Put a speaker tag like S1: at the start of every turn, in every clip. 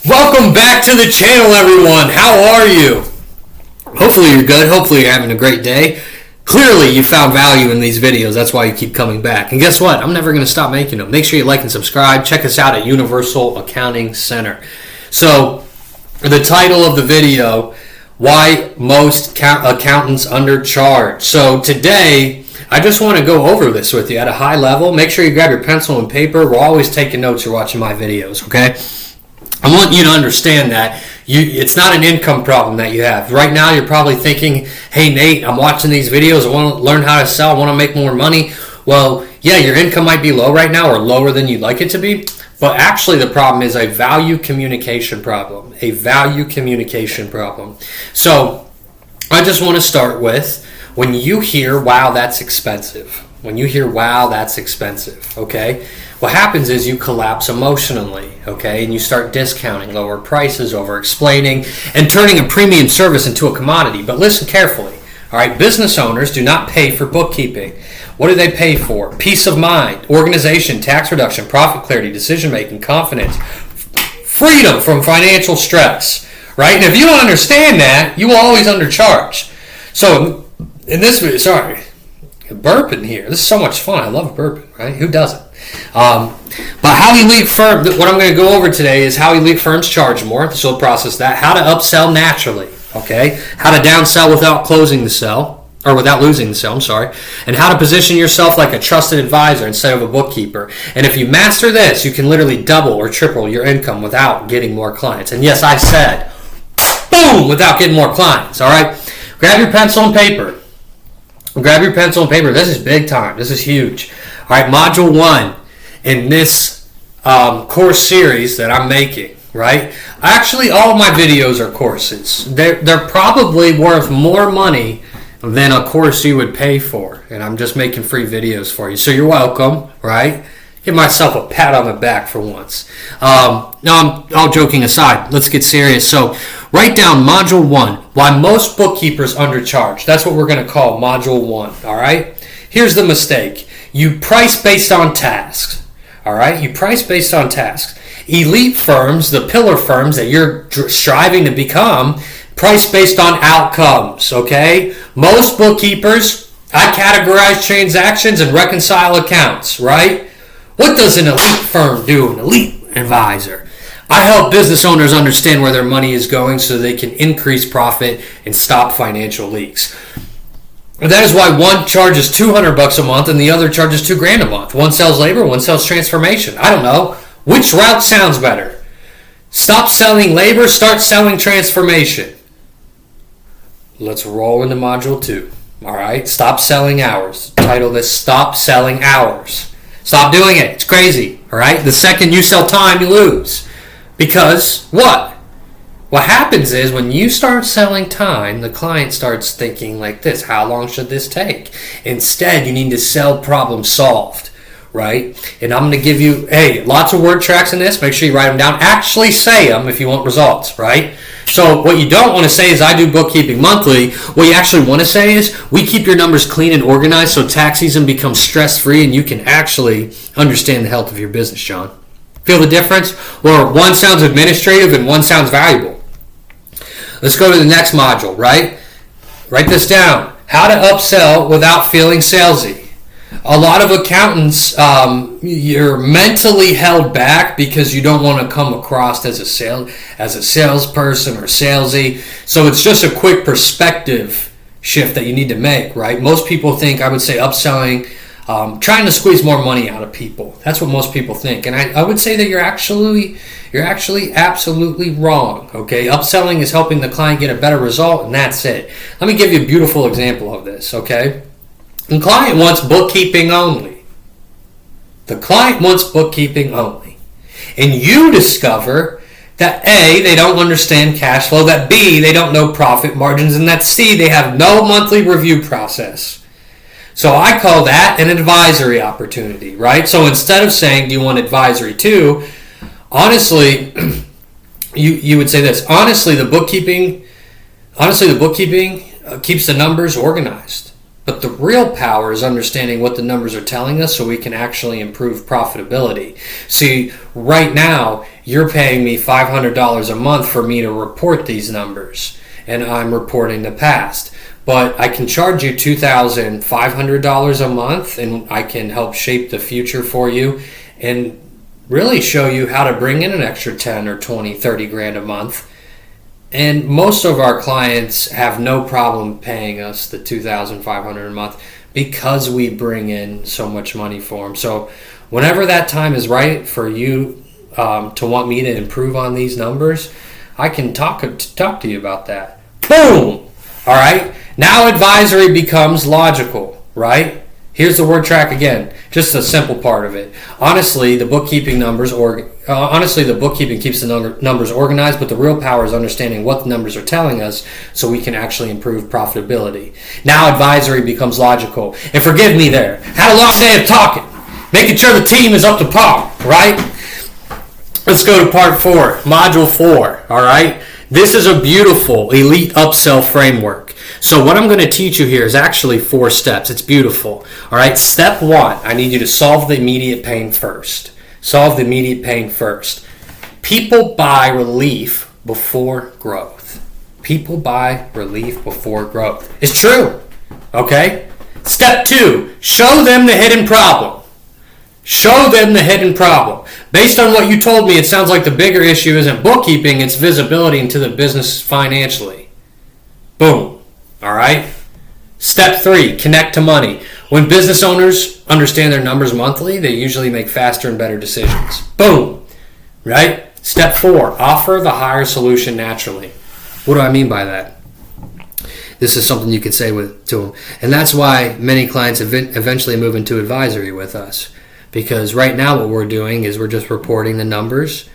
S1: Welcome back to the channel, everyone. How are you? Hopefully you're good. Hopefully you're having a great day. Clearly you found value in these videos. That's why you keep coming back. And guess what? I'm never going to stop making them. Make sure you like and subscribe. Check us out at Universal Accounting Center. So the title of the video, why most accountants undercharge. So today I just want to go over this with you at a high level. Make sure you grab your pencil and paper. We're always taking notes. You're watching my videos, okay? I want you to understand that it's not an income problem that you have. Right now, you're probably thinking, hey, Nate, I'm watching these videos. I want to learn how to sell. I want to make more money. Well, yeah, your income might be low right now or lower than you'd like it to be. But actually, the problem is a value communication problem. A value communication problem. So I just want to start with when you hear, wow, that's expensive. When you hear, wow, that's expensive, okay? What happens is you collapse emotionally, okay? And you start discounting, lower prices, over-explaining, and turning a premium service into a commodity. But listen carefully, all right? Business owners do not pay for bookkeeping. What do they pay for? Peace of mind, organization, tax reduction, profit clarity, decision-making, confidence, freedom from financial stress, right? And if you don't understand that, you will always undercharge. So in this video, sorry, burping here. This is so much fun. I love burping, right? Who doesn't? But how elite firm, what I'm going to go over today is how elite firms charge more. So we'll process that. How to upsell naturally, okay? How to downsell without closing the sell, or without losing the sell, I'm sorry. And how to position yourself like a trusted advisor instead of a bookkeeper. And if you master this, you can literally double or triple your income without getting more clients. And yes, I said, boom, without getting more clients, all right? Grab your pencil and paper. Grab your pencil and paper. This is big time. This is huge. All right, Module 1 in this course series that I'm making, right? Actually, all of my videos are courses. They're probably worth more money than a course you would pay for. And I'm just making free videos for you. So you're welcome, right? Give myself a pat on the back for once. No, I'm all joking aside. Let's get serious. So write down Module 1, why most bookkeepers undercharge. That's what we're going to call Module 1, all right? Here's the mistake. You price based on tasks, all right? You price based on tasks. Elite firms, the pillar firms that you're striving to become, price based on outcomes, okay? Most bookkeepers, I categorize transactions and reconcile accounts, right? What does an elite firm do, an elite advisor? I help business owners understand where their money is going so they can increase profit and stop financial leaks. And that is why one charges $200 a month and the other charges $2,000 a month. One sells labor, one sells transformation. I don't know. Which route sounds better? Stop selling labor, start selling transformation. Let's roll into Module 2. All right? Stop selling hours. Title this, Stop Selling Hours. Stop doing it. It's crazy. All right? The second you sell time, you lose. Because what? What happens is when you start selling time, the client starts thinking like this, how long should this take? Instead, you need to sell problem solved, right? And I'm going to give you, hey, lots of word tracks in this. Make sure you write them down. Actually say them if you want results, right? So what you don't want to say is I do bookkeeping monthly. What you actually want to say is we keep your numbers clean and organized so tax season becomes stress-free and you can actually understand the health of your business, John. Feel the difference? Or one sounds administrative and one sounds valuable. Let's go to the next module, right? Write this down. How to upsell without feeling salesy. A lot of accountants, you're mentally held back because you don't want to come across as a salesperson or salesy. So it's just a quick perspective shift that you need to make, right? Most people think, I would say, upselling, trying to squeeze more money out of people. That's what most people think. And I would say that you're actually absolutely wrong, okay? Upselling is helping the client get a better result, and that's it. Let me give you a beautiful example of this, okay? The client wants bookkeeping only. The client wants bookkeeping only. And you discover that A, they don't understand cash flow, that B, they don't know profit margins, and that C, they have no monthly review process. So I call that an advisory opportunity, right? So instead of saying, do you want advisory too? Honestly, you would say this. Honestly, the bookkeeping keeps the numbers organized. But the real power is understanding what the numbers are telling us so we can actually improve profitability. See, right now, you're paying me $500 a month for me to report these numbers, and I'm reporting the past. But I can charge you $2,500 a month, and I can help shape the future for you and really show you how to bring in an extra 10 or 20, 30 grand a month. And most of our clients have no problem paying us the $2,500 a month because we bring in so much money for them. So whenever that time is right for you to want me to improve on these numbers, I can talk to you about that. Boom! All right? Now advisory becomes logical, right? Here's the word track again, just a simple part of it. Honestly, the bookkeeping keeps the numbers organized, but the real power is understanding what the numbers are telling us so we can actually improve profitability. Now advisory becomes logical. And forgive me there. Had a long day of talking, making sure the team is up to par, right? Let's go to part 4, module 4, all right? This is a beautiful elite upsell framework. So what I'm going to teach you here is actually 4 steps. It's beautiful. All right. Step 1, I need you to solve the immediate pain first. Solve the immediate pain first. People buy relief before growth. People buy relief before growth. It's true. Okay. Step 2, show them the hidden problem. Show them the hidden problem. Based on what you told me, it sounds like the bigger issue isn't bookkeeping, it's visibility into the business financially. Boom. All right. Step 3, connect to money. When business owners understand their numbers monthly, they usually make faster and better decisions. Boom. Right? Step 4, offer the higher solution naturally. What do I mean by that? This is something you can say to them. And that's why many clients eventually move into advisory with us. Because right now what we're doing is we're just reporting the numbers,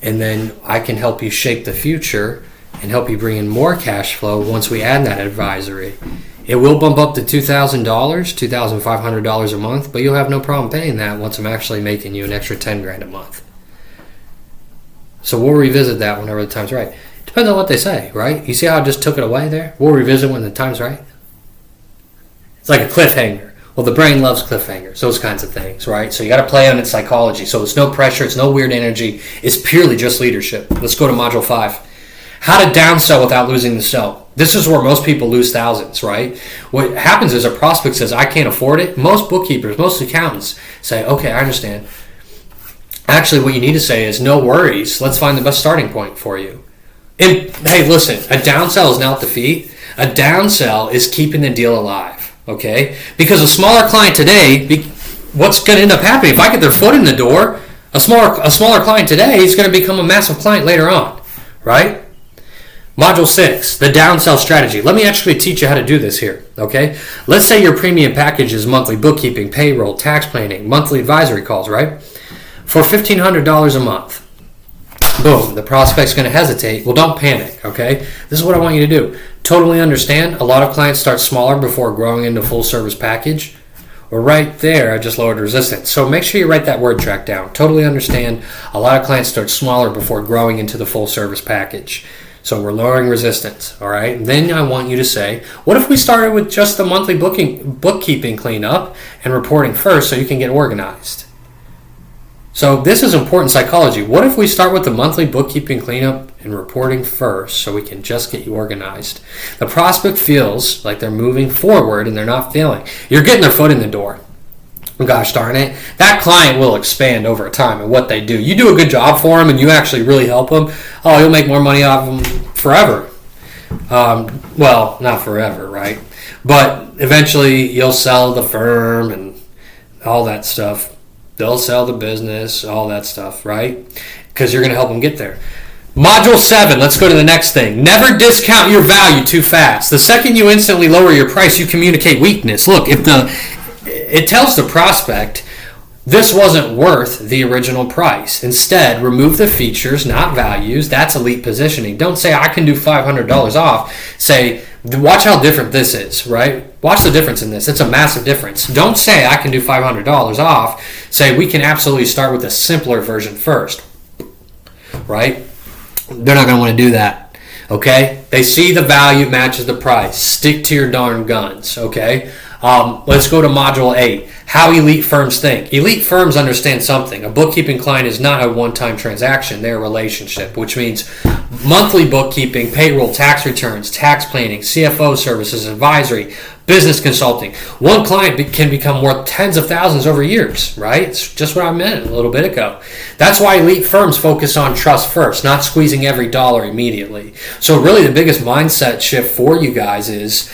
S1: and then I can help you shape the future and help you bring in more cash flow once we add that advisory. It will bump up to $2,000, $2,500 a month, but you'll have no problem paying that once I'm actually making you an extra 10 grand a month. So we'll revisit that whenever the time's right. Depends on what they say, right? You see how I just took it away there? We'll revisit when the time's right. It's like a cliffhanger. Well, the brain loves cliffhangers, those kinds of things, right? So you got to play on its psychology. So it's no pressure, it's no weird energy. It's purely just leadership. Let's go to module 5. How to downsell without losing the sell. This is where most people lose thousands, right? What happens is a prospect says, I can't afford it. Most bookkeepers, most accountants say, okay, I understand. Actually, what you need to say is, no worries. Let's find the best starting point for you. And hey, listen, a downsell is not defeat. A downsell is keeping the deal alive, okay? Because a smaller client today, what's going to end up happening? If I get their foot in the door, a smaller client today is going to become a massive client later on, right? Module 6, the downsell strategy. Let me actually teach you how to do this here, okay? Let's say your premium package is monthly bookkeeping, payroll, tax planning, monthly advisory calls, right? For $1,500 a month. Boom, the prospect's going to hesitate. Well, don't panic, okay? This is what I want you to do. Totally understand, a lot of clients start smaller before growing into full service package. Well, right there, I just lowered resistance. So make sure you write that word track down. Totally understand, a lot of clients start smaller before growing into the full service package. So we're lowering resistance, all right? Then I want you to say, what if we started with just the monthly bookkeeping cleanup and reporting first so you can get organized? So this is important psychology. What if we start with the monthly bookkeeping cleanup and reporting first so we can just get you organized? The prospect feels like they're moving forward and they're not failing. You're getting their foot in the door. Gosh darn it, that client will expand over time in what they do. You do a good job for them and you actually really help them, oh, you'll make more money off them forever. Well, not forever, right? But eventually you'll sell the firm and all that stuff. They'll sell the business, all that stuff, right? Because you're going to help them get there. Module 7, let's go to the next thing. Never discount your value too fast. The second you instantly lower your price, you communicate weakness. Look, it tells the prospect this wasn't worth the original price. Instead, remove the features, not values. That's elite positioning. Don't say, I can do $500 off. Say, watch how different this is, right? Watch the difference in this. It's a massive difference. Don't say, I can do $500 off. Say, we can absolutely start with a simpler version first, right? They're not going to want to do that, okay? They see the value matches the price. Stick to your darn guns, okay? Let's go to Module 8, how elite firms think. Elite firms understand something. A bookkeeping client is not a one-time transaction. They're a relationship, which means monthly bookkeeping, payroll, tax returns, tax planning, CFO services, advisory, business consulting. One client can become worth tens of thousands over years, right? It's just what I meant a little bit ago. That's why elite firms focus on trust first, not squeezing every dollar immediately. So really the biggest mindset shift for you guys is,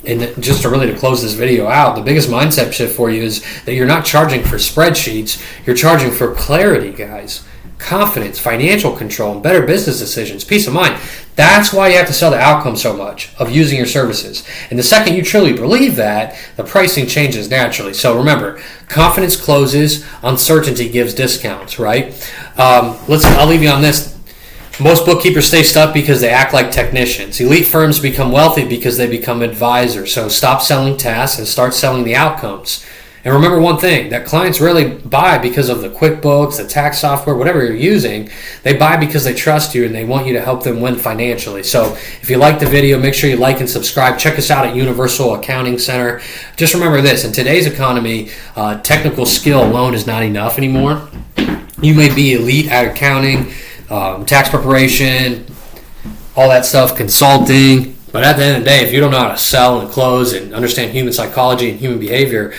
S1: and just to close this video out, the biggest mindset shift for you is that you're not charging for spreadsheets, you're charging for clarity, guys. Confidence, financial control, and better business decisions, peace of mind. That's why you have to sell the outcome so much of using your services. And the second you truly believe that, the pricing changes naturally. So remember, confidence closes, uncertainty gives discounts, right? I'll leave you on this. Most bookkeepers stay stuck because they act like technicians. Elite firms become wealthy because they become advisors. So stop selling tasks and start selling the outcomes. And remember one thing, that clients rarely buy because of the QuickBooks, the tax software, whatever you're using. They buy because they trust you and they want you to help them win financially. So if you like the video, make sure you like and subscribe. Check us out at Universal Accounting Center. Just remember this, in today's economy, technical skill alone is not enough anymore. You may be elite at accounting, tax preparation, all that stuff, consulting. But at the end of the day, if you don't know how to sell and close and understand human psychology and human behavior,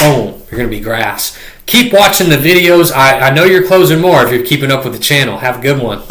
S1: boom, you're going to be grass. Keep watching the videos. I know you're closing more if you're keeping up with the channel. Have a good one.